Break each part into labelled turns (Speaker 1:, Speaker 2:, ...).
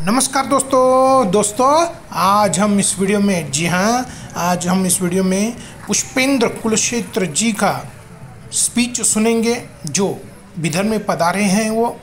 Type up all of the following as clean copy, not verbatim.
Speaker 1: नमस्कार दोस्तों आज हम इस वीडियो में आज हम इस वीडियो में पुष्पेंद्र कुलक्षेत्र जी का स्पीच सुनेंगे जो बिदर में पधारे हैं वो,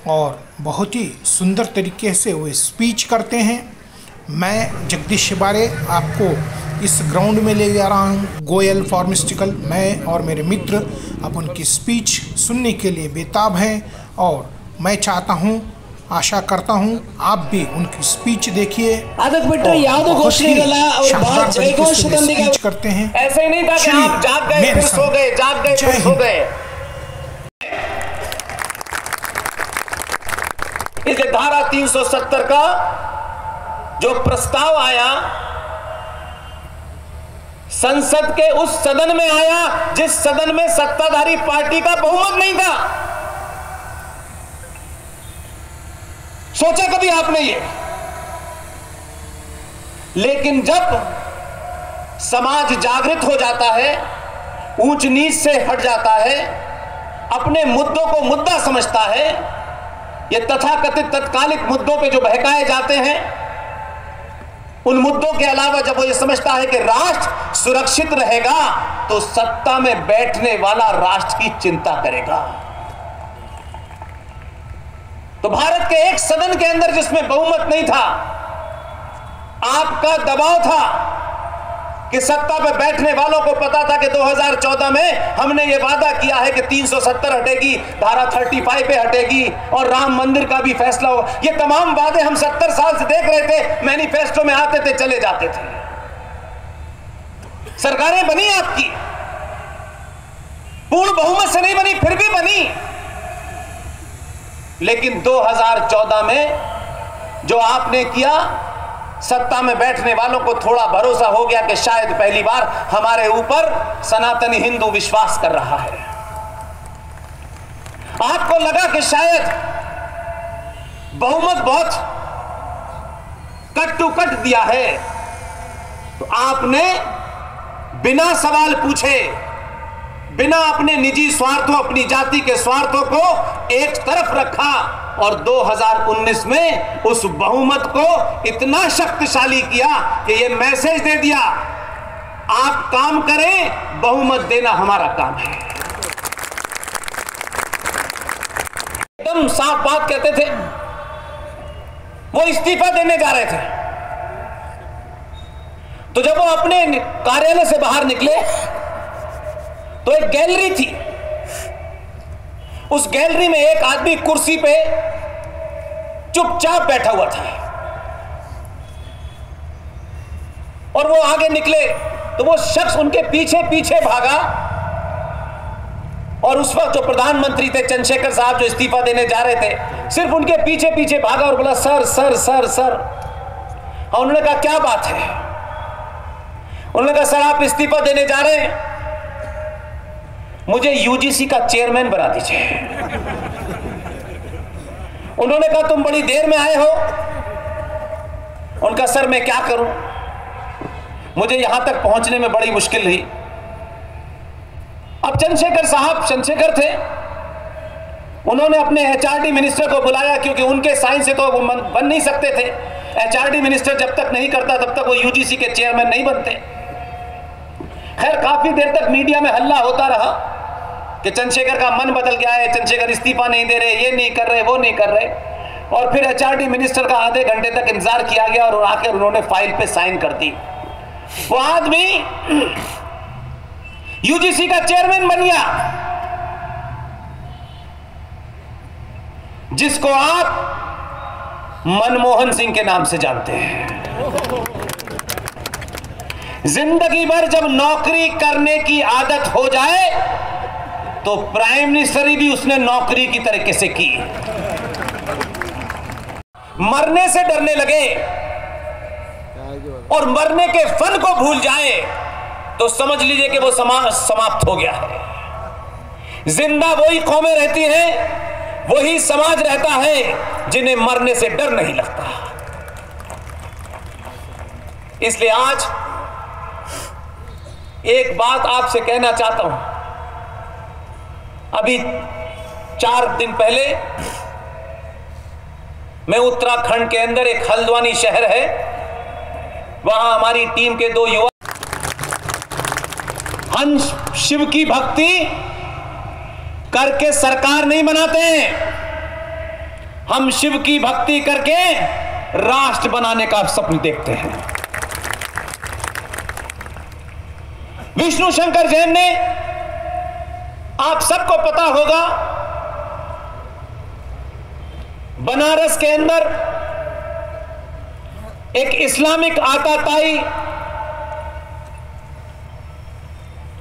Speaker 1: और बहुत ही सुंदर तरीके से वो स्पीच करते हैं। मैं जगदीश शिबारे आपको इस ग्राउंड में ले जा रहा हूँ, गोयल फार्मास्यूटिकल। मैं और मेरे मित्र अब उनकी स्पीच सुनने के लिए बेताब हैं, और मैं चाहता हूँ, आशा करता हूँ आप भी उनकी स्पीच देखिए। शानदार तरीके से स्पीच करते हैं।
Speaker 2: ऐसे ही नहीं था कि आप जाग गए फिर सो गए, जाग गए फिर सो गए। इसलिए धारा 370 का जो प्रस्ताव आया संसद के उस सदन में आया जिस सदन में सत्ताधारी पार्टी का बहुमत नहीं था। सोचा कभी आपने ये? लेकिन जब समाज जागृत हो जाता है, ऊंच नीच से हट जाता है, अपने मुद्दों को मुद्दा समझता है, ये तथाकथित तत्कालिक मुद्दों पे जो बहकाए जाते हैं, उन मुद्दों के अलावा जब वो ये समझता है कि राष्ट्र सुरक्षित रहेगा तो सत्ता में बैठने वाला राष्ट्र की चिंता करेगा। तो भारत के एक सदन के अंदर जिसमें बहुमत नहीं था, आपका दबाव था कि सत्ता पे बैठने वालों को पता था कि 2014 में हमने ये वादा किया है कि 370 हटेगी, धारा 35 पे हटेगी और राम मंदिर का भी फैसला हो। ये तमाम वादे हम 70 साल से देख रहे थे, मैनिफेस्टो में आते थे, चले जाते थे। सरकारें बनी आपकी, पूर्ण बहुमत से नहीं बनी, फिर भी बनी। लेकिन 2014 में जो आपने किया, सत्ता में बैठने वालों को थोड़ा भरोसा हो गया कि शायद पहली बार हमारे ऊपर सनातनी हिंदू विश्वास कर रहा है। आपको लगा कि शायद बहुमत बहुत कट टू कट दिया है, तो आपने बिना सवाल पूछे, बिना अपने निजी स्वार्थों, अपनी जाति के स्वार्थों को एक तरफ रखा और 2019 में उस बहुमत को इतना शक्तिशाली किया कि ये मैसेज दे दिया, आप काम करें, बहुमत देना हमारा काम है। एकदम साफ बात कहते थे। वो इस्तीफा देने जा रहे थे, तो जब वो अपने कार्यालय से बाहर निकले तो एक गैलरी थी। उस गैलरी में एक आदमी कुर्सी पे चुपचाप बैठा हुआ था, और वो आगे निकले तो वो शख्स उनके पीछे पीछे भागा, और उस वक्त जो प्रधानमंत्री थे चंद्रशेखर साहब, जो इस्तीफा देने जा रहे थे, सिर्फ उनके पीछे पीछे भागा और बोला सर सर सर सर। और उन्होंने कहा क्या बात है? उन्होंने कहा सर आप इस्तीफा देने जा रहे हैं, मुझे यूजीसी का चेयरमैन बना दीजिए। उन्होंने कहा तुम बड़ी देर में आए हो। उनका सर मैं क्या करूं, मुझे यहां तक पहुंचने में बड़ी मुश्किल रही। अब चंद्रशेखर साहब चंद्रशेखर थे, उन्होंने अपने एचआरडी मिनिस्टर को बुलाया, क्योंकि उनके साइन से तो वो बन नहीं सकते थे। एचआरडी मिनिस्टर जब तक नहीं करता तब तक वो यूजीसी के चेयरमैन नहीं बनते। खैर काफी देर तक मीडिया में हल्ला होता रहा कि चंद्रशेखर का मन बदल गया है, चंद्रशेखर इस्तीफा नहीं दे रहे, ये नहीं कर रहे, वो नहीं कर रहे। और फिर एचआरडी मिनिस्टर का आधे घंटे तक इंतजार किया गया और आकर उन्होंने फाइल पे साइन कर दी। वो आदमी यूजीसी का चेयरमैन बन गया, जिसको आप मनमोहन सिंह के नाम से जानते हैं। जिंदगी भर जब नौकरी करने की आदत हो जाए तो प्राइम मिनिस्टर भी उसने नौकरी की तरीके से की। मरने से डरने लगे और मरने के फन को भूल जाए तो समझ लीजिए कि वो समाज समाप्त हो गया है। जिंदा वही कौमें रहती हैं, वही समाज रहता है जिन्हें मरने से डर नहीं लगता। इसलिए आज एक बात आपसे कहना चाहता हूं। अभी 4 दिन पहले मैं उत्तराखंड के अंदर एक हल्द्वानी शहर है, वहां हमारी टीम के 2 युवा, हम शिव की भक्ति करके सरकार नहीं बनाते हैं, हम शिव की भक्ति करके राष्ट्र बनाने का सपना देखते हैं। विष्णु शंकर जैन ने, आप सबको पता होगा, बनारस के अंदर एक इस्लामिक आताताई,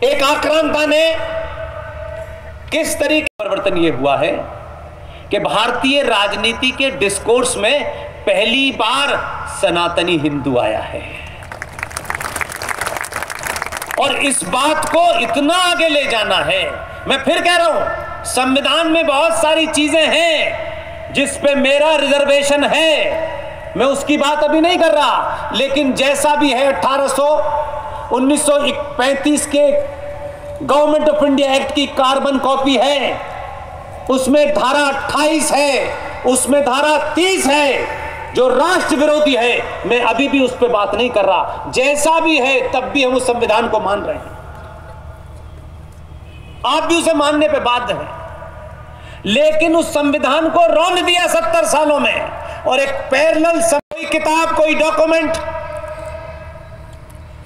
Speaker 2: एक आक्रांता ने किस तरीके परिवर्तन यह हुआ है कि भारतीय राजनीति के डिस्कोर्स में पहली बार सनातनी हिंदू आया है, और इस बात को इतना आगे ले जाना है। मैं फिर कह रहा हूं, संविधान में बहुत सारी चीजें हैं जिस पे मेरा रिजर्वेशन है, मैं उसकी बात अभी नहीं कर रहा, लेकिन जैसा भी है 1935 के गवर्नमेंट ऑफ इंडिया एक्ट की कार्बन कॉपी है, उसमें धारा 28 है, उसमें धारा 30 है जो राष्ट्र विरोधी है। मैं अभी भी उस पर बात नहीं कर रहा, जैसा भी है तब भी हम उस संविधान को मान रहे हैं, आप भी उसे मानने पे बाध्य हैं, लेकिन उस संविधान को रौंद दिया 70 सालों में, और एक पैरेलल कोई किताब, कोई डॉक्यूमेंट,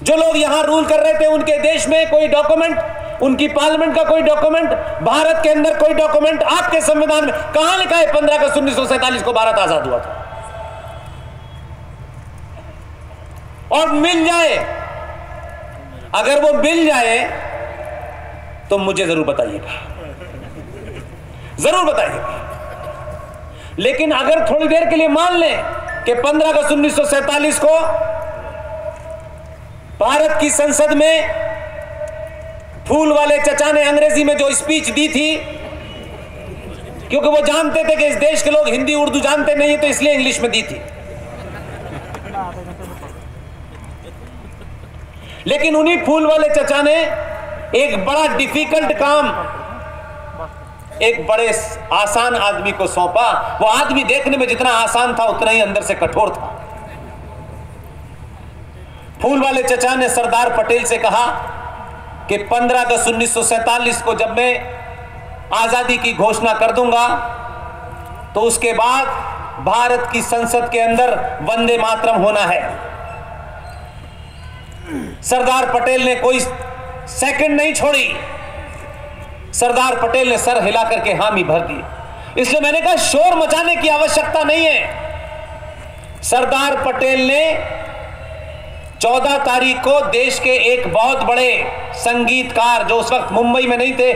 Speaker 2: जो लोग यहां रूल कर रहे थे उनके देश में कोई डॉक्यूमेंट, उनकी पार्लियामेंट का कोई डॉक्यूमेंट, भारत के अंदर कोई डॉक्यूमेंट, आपके संविधान में कहां लिखा है 15 अगस्त 1947 को भारत आजाद हुआ था? और मिल जाए, अगर वो मिल जाए तो मुझे जरूर बताइएगा, जरूर बताइएगा। लेकिन अगर थोड़ी देर के लिए मान लें कि 15 अगस्त 1947 को भारत की संसद में फूल वाले चचा ने अंग्रेजी में जो स्पीच दी थी, क्योंकि वो जानते थे कि इस देश के लोग हिंदी उर्दू जानते नहीं है, तो इसलिए इंग्लिश में दी थी, लेकिन उन्हीं फूल वाले चचा ने एक बड़ा डिफिकल्ट काम एक बड़े आसान आदमी को सौंपा। वो आदमी देखने में जितना आसान था उतना ही अंदर से कठोर था। फूल वाले चचा ने सरदार पटेल से कहा कि 15 अगस्त 1947 को जब मैं आजादी की घोषणा कर दूंगा तो उसके बाद भारत की संसद के अंदर वंदे मातरम होना है। सरदार पटेल ने कोई सेकंड नहीं छोड़ी, सरदार पटेल ने सर हिला करके हामी भर दी। इसलिए मैंने कहा शोर मचाने की आवश्यकता नहीं है। सरदार पटेल ने 14 तारीख को देश के एक बहुत बड़े संगीतकार, जो उस वक्त मुंबई में नहीं थे,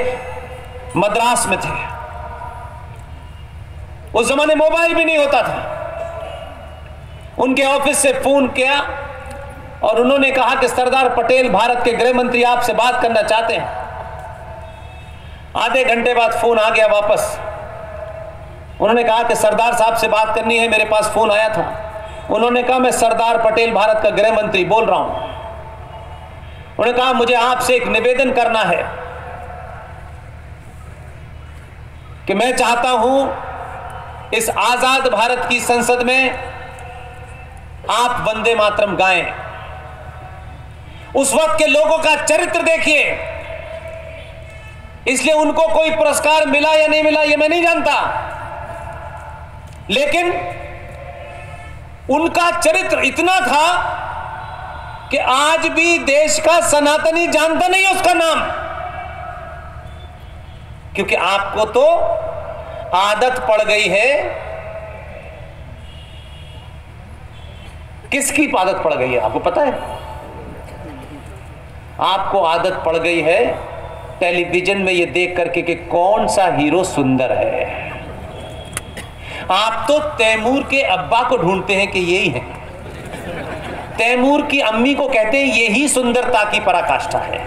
Speaker 2: मद्रास में थे, उस जमाने मोबाइल भी नहीं होता था, उनके ऑफिस से फोन किया और उन्होंने कहा कि सरदार पटेल भारत के गृह मंत्री आपसे बात करना चाहते हैं। आधे घंटे बाद फोन आ गया वापस। उन्होंने कहा कि सरदार साहब से बात करनी है, मेरे पास फोन आया था। उन्होंने कहा मैं सरदार पटेल भारत का गृह मंत्री बोल रहा हूं। उन्होंने कहा मुझे आपसे एक निवेदन करना है कि मैं चाहता हूं इस आजाद भारत की संसद में आप वंदे मातरम गाएं। उस वक्त के लोगों का चरित्र देखिए, इसलिए उनको कोई पुरस्कार मिला या नहीं मिला ये मैं नहीं जानता, लेकिन उनका चरित्र इतना था कि आज भी देश का सनातनी जानता नहीं है उसका नाम, क्योंकि आपको तो आदत पड़ गई है। किसकी आदत पड़ गई है आपको पता है? आपको आदत पड़ गई है टेलीविजन में ये देख करके कि कौन सा हीरो सुंदर है। आप तो तैमूर के अब्बा को ढूंढते हैं कि यही है, तैमूर की अम्मी को कहते हैं यही सुंदरता की पराकाष्ठा है।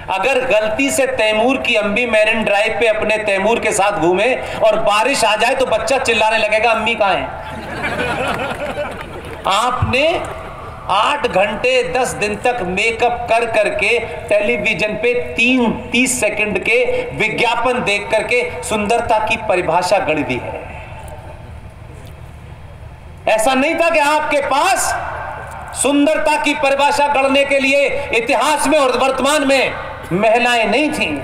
Speaker 2: अगर गलती से तैमूर की अम्मी मैरिन ड्राइव पे अपने तैमूर के साथ घूमे और बारिश आ जाए तो बच्चा चिल्लाने लगेगा अम्मी कहां है। आपने 8 घंटे 10 दिन तक मेकअप कर करके टेलीविजन पे 30 सेकंड के विज्ञापन देख करके सुंदरता की परिभाषा गढ़ दी है। ऐसा नहीं था कि आपके पास सुंदरता की परिभाषा गढ़ने के लिए इतिहास में और वर्तमान में महिलाएं नहीं थीं,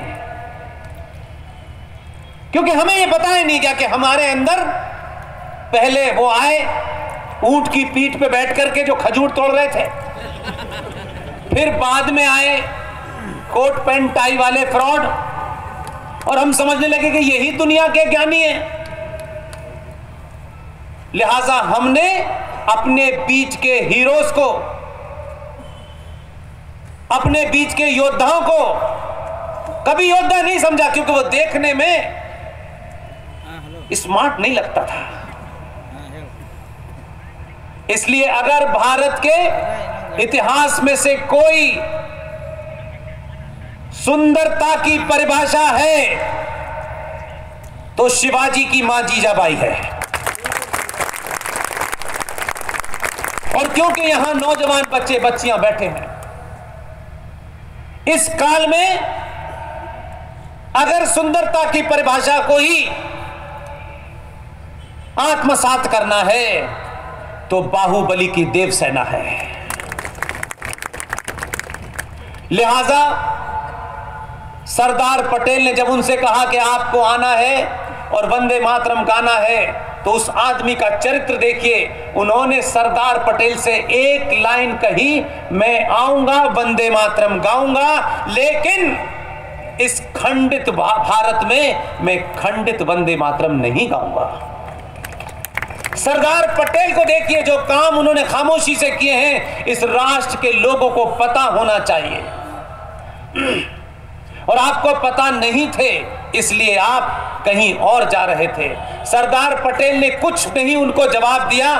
Speaker 2: क्योंकि हमें यह पता ही नहीं क्या कि हमारे अंदर पहले वो आए ऊंट की पीठ पे बैठ करके जो खजूर तोड़ रहे थे, फिर बाद में आए कोट पैंट टाई वाले फ्रॉड, और हम समझने लगे कि यही दुनिया के ज्ञानी हैं। लिहाजा हमने अपने बीच के हीरोज को, अपने बीच के योद्धाओं को कभी योद्धा नहीं समझा, क्योंकि वो देखने में स्मार्ट नहीं लगता था। इसलिए अगर भारत के इतिहास में से कोई सुंदरता की परिभाषा है तो शिवाजी की मां जीजाबाई है। और क्योंकि यहां नौजवान बच्चे बच्चियां बैठे हैं, इस काल में अगर सुंदरता की परिभाषा को ही आत्मसात करना है तो बाहुबली की देवसेना है। लिहाजा सरदार पटेल ने जब उनसे कहा कि आपको आना है और वंदे मातरम गाना है, तो उस आदमी का चरित्र देखिए। उन्होंने सरदार पटेल से एक लाइन कही, मैं आऊंगा वंदे मातरम गाऊंगा, लेकिन इस खंडित भारत में मैं खंडित वंदे मातरम नहीं गाऊंगा। सरदार पटेल को देखिए, जो काम उन्होंने खामोशी से किए हैं, इस राष्ट्र के लोगों को पता होना चाहिए। और आपको पता नहीं थे, इसलिए आप कहीं और जा रहे थे। सरदार पटेल ने कुछ नहीं उनको जवाब दिया,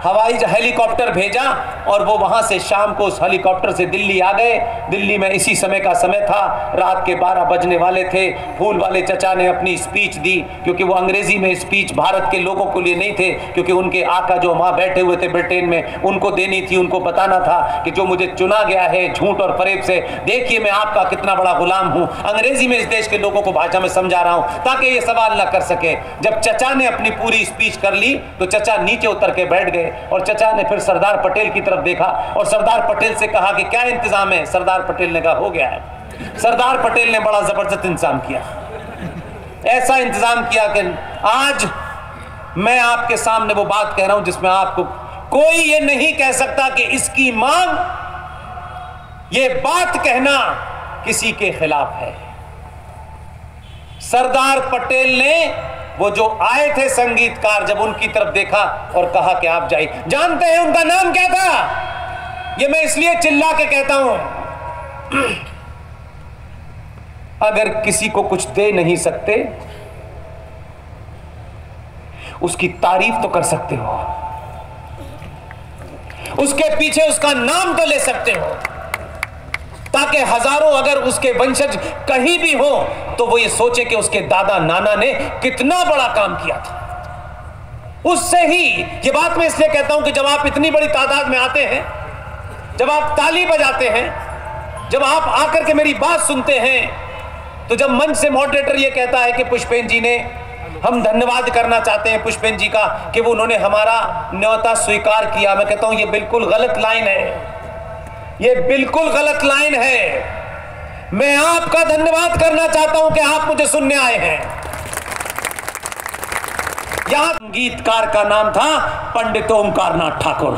Speaker 2: हवाई हेलीकॉप्टर भेजा और वो वहां से शाम को उस हेलीकॉप्टर से दिल्ली आ गए। दिल्ली में इसी समय का समय था, रात के 12 बजने वाले थे। फूल वाले चचा ने अपनी स्पीच दी, क्योंकि वो अंग्रेजी में स्पीच भारत के लोगों के लिए नहीं थे, क्योंकि उनके आका जो वहां बैठे हुए थे ब्रिटेन में, उनको देनी थी। उनको बताना था कि जो मुझे चुना गया है झूठ और फरेब से, देखिए मैं आपका कितना बड़ा गुलाम हूं। अंग्रेजी में इस देश के लोगों को भाषा में समझा रहा हूं ताकि ये सवाल ना कर सके। जब चचा ने अपनी पूरी स्पीच कर ली तो चचा नीचे उतर के बैठ गए, और चचा ने फिर सरदार पटेल की तरफ देखा और सरदार पटेल से कहा कि क्या इंतजाम है। सरदार पटेल ने कहा हो गया है। सरदार पटेल ने बड़ा जबरदस्त इंतजाम किया, ऐसा इंतजाम किया कि आज मैं आपके सामने वो बात कह रहा हूं जिसमें आपको कोई ये नहीं कह सकता कि इसकी मांग, ये बात कहना किसी के खिलाफ है। सरदार पटेल ने वो जो आए थे संगीतकार, जब उनकी तरफ देखा और कहा कि आप जाइए। जानते हैं उनका नाम क्या था? ये मैं इसलिए चिल्ला के कहता हूं, अगर किसी को कुछ दे नहीं सकते उसकी तारीफ तो कर सकते हो, उसके पीछे उसका नाम तो ले सकते हो, ताकि हजारों अगर उसके वंशज कहीं भी हो तो वो ये सोचे कि उसके दादा नाना ने कितना बड़ा काम किया था। उससे ही ये बात मैं इसलिए कहता हूं कि जब आप इतनी बड़ी तादाद में आते हैं, जब आप ताली बजाते हैं, जब आप आकर के मेरी बात सुनते हैं, तो जब मंच से मॉडरेटर ये कहता है कि पुष्पेन जी ने, हम धन्यवाद करना चाहते हैं पुष्पेन जी का कि वो उन्होंने हमारा न्योता स्वीकार किया, मैं कहता हूं ये बिल्कुल गलत लाइन है, ये बिल्कुल गलत लाइन है। मैं आपका धन्यवाद करना चाहता हूं कि आप मुझे सुनने आए हैं। यहां संगीतकार का नाम था पंडित ओमकारनाथ ठाकुर।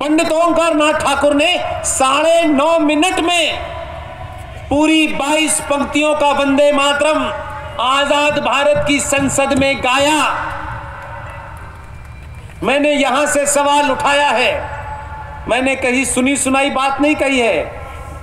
Speaker 2: पंडित ओमकारनाथ ठाकुर ने 9.5 मिनट में पूरी 22 पंक्तियों का वंदे मातरम आजाद भारत की संसद में गाया। मैंने यहां से सवाल उठाया है, मैंने कहीं सुनी सुनाई बात नहीं कही है।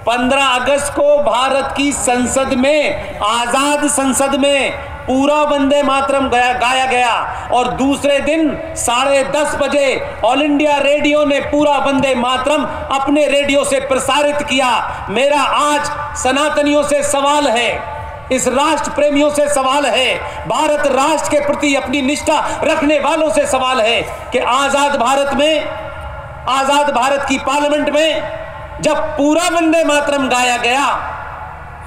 Speaker 2: 15 अगस्त को भारत की संसद में, आजाद संसद में पूरा वंदे मातरम गाया गया और दूसरे दिन 10:30 बजे ऑल इंडिया रेडियो ने पूरा वंदे मातरम अपने रेडियो से प्रसारित किया। मेरा आज सनातनियों से सवाल है, इस राष्ट्र प्रेमियों से सवाल है, भारत राष्ट्र के प्रति अपनी निष्ठा रखने वालों से सवाल है कि आजाद भारत में, आजाद भारत की पार्लियामेंट में जब पूरा वंदे मातरम गाया गया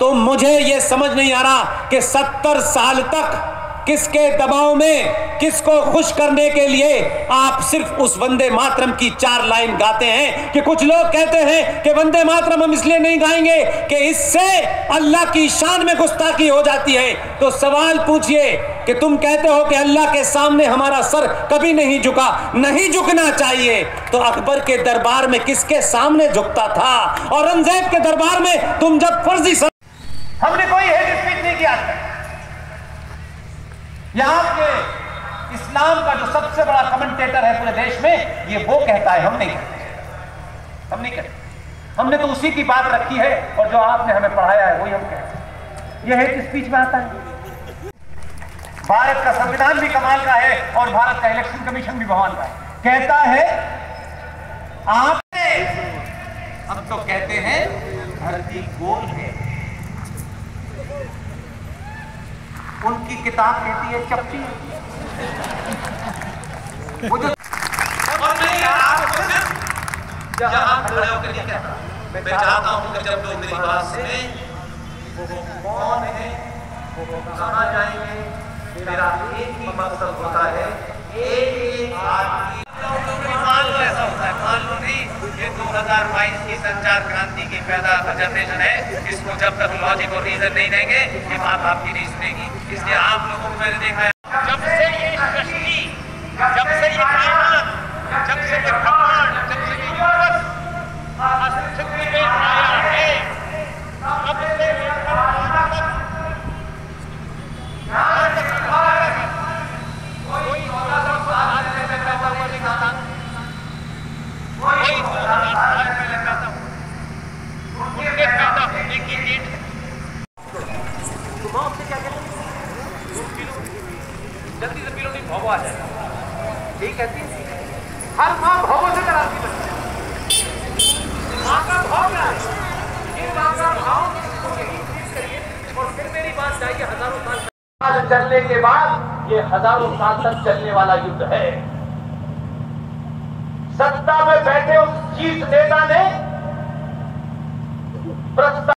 Speaker 2: तो मुझे यह समझ नहीं आ रहा कि 70 साल तक किसके दबाव में, किसको खुश करने के लिए आप सिर्फ उस वंदे मातरम की 4 लाइन गाते हैं? कि कुछ लोग कहते हैं कि वंदे मातरम हम इसलिए नहीं गाएंगे कि इससे अल्लाह की शान में गुस्ताखी हो जाती है। तो सवाल पूछिए कि तुम कहते हो कि अल्लाह के सामने हमारा सर कभी नहीं झुका, नहीं झुकना चाहिए, तो अकबर के दरबार में किसके सामने झुकता था? औरंगजेब के दरबार में तुम जब फर्जी हमने कोई हेट स्पीच नहीं किया। यहां के इस्लाम का जो सबसे बड़ा कमेंटेटर है पूरे देश में, ये वो कहता है, हम नहीं कहते, हम नहीं कहते। हमने तो उसी की बात रखी है और जो आपने हमें पढ़ाया है वही हम कहते हैं। ये हेट स्पीच में आता है। भारत का संविधान भी कमाल का है और भारत का इलेक्शन कमीशन भी भगवान का है। कहता है आपने, हम तो कहते हैं धरती गोल है, उनकी किताब कहती है चप्पी। वो जो और मैं आपको सिर्फ जहां खड़े होकर नहीं कहता, मैं चाहता हूं कि जब लोग मेरी बात सुने वो कौन है, वो कहां जाएंगे, मेरा एक ही मकसद होता है, एक आदमी। मान लो ऐसा होता है, मान लो नहीं, ये 2022 की संचार क्रांति की पैदा जनरेशन है, इसको जब तक लॉजिक और रीजन नहीं देंगे ये बात आपकी नहीं सुनेगी। इसलिए आप लोगों को मैंने देखा है, जब से ये सृष्टि, जब से ये कायनात, जब से ये ब्रह्मांड, जब से ये यूनिवर्स अस्तित्व में आया है, तब से जल्दी से पी लो, नहीं भोगो आ जाएगा। ठीक कहती है, हर माँ भोगों से डराती बच्चे। माँ का भाव क्या है? ये माँ का भाव को यही चीज करिए और फिर मेरी बात चाहिए। हजारों साल चलने के बाद ये हजारों साल तक चलने वाला युद्ध है। सत्ता में बैठे उस चीफ नेता ने प्रस्ताव